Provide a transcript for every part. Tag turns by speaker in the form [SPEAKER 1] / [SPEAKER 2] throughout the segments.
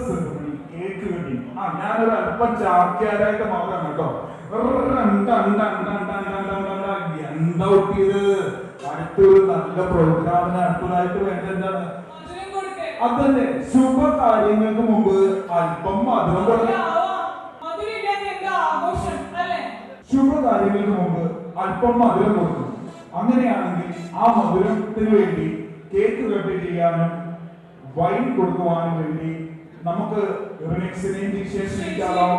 [SPEAKER 1] Ceremony, cake cutting. ഞാനൊരു അല്പം ചാക്യാരായിട്ട് മാത്രം കേട്ടോ. എന്താ ഒട്ടിയത്? അടുത്തൊരു നല്ല പ്രോഗ്രാമിന് അടുത്തതായിട്ട് വേണ്ട എന്താണ്? അതന്നെ, ശുഭകാര്യങ്ങൾക്ക് മുമ്പ് അല്പം മധുരം കൊടുക്കണം. ശുഭകാര്യങ്ങൾക്ക് മുമ്പ് അല്പം മധുരം കൊടുക്കണം. അങ്ങനെയാണെങ്കിൽ ആ മധുരത്തിന് വേണ്ടി കേക്ക് കട്ട് ചെയ്യാനും വൈൻ കൊടുക്കുവാനും വേണ്ടി നമുക്ക് റിമിക്സിനെയും വിശേഷിപ്പിക്കാമോ?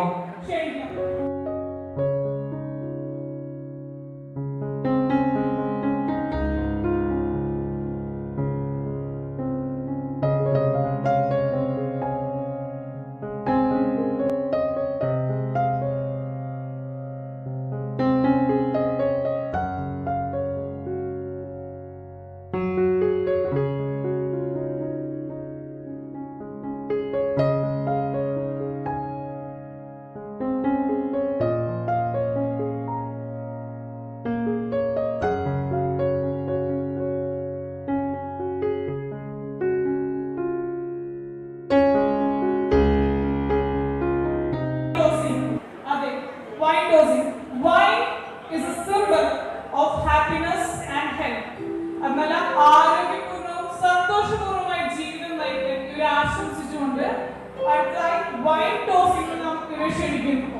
[SPEAKER 2] Wine dosing. Wine is a symbol of happiness and health. എന്നാൽ ആരോഗ്യപൂർണ്ണവും സന്തോഷപൂർണ്ണമായ ജീവിതം നയിക്കാൻ ഇവർ ആശംസിച്ചുകൊണ്ട് അടുത്തതായി വൈൻ ടോസിംഗ് നമുക്ക് ക്ഷണിക്കുന്നു.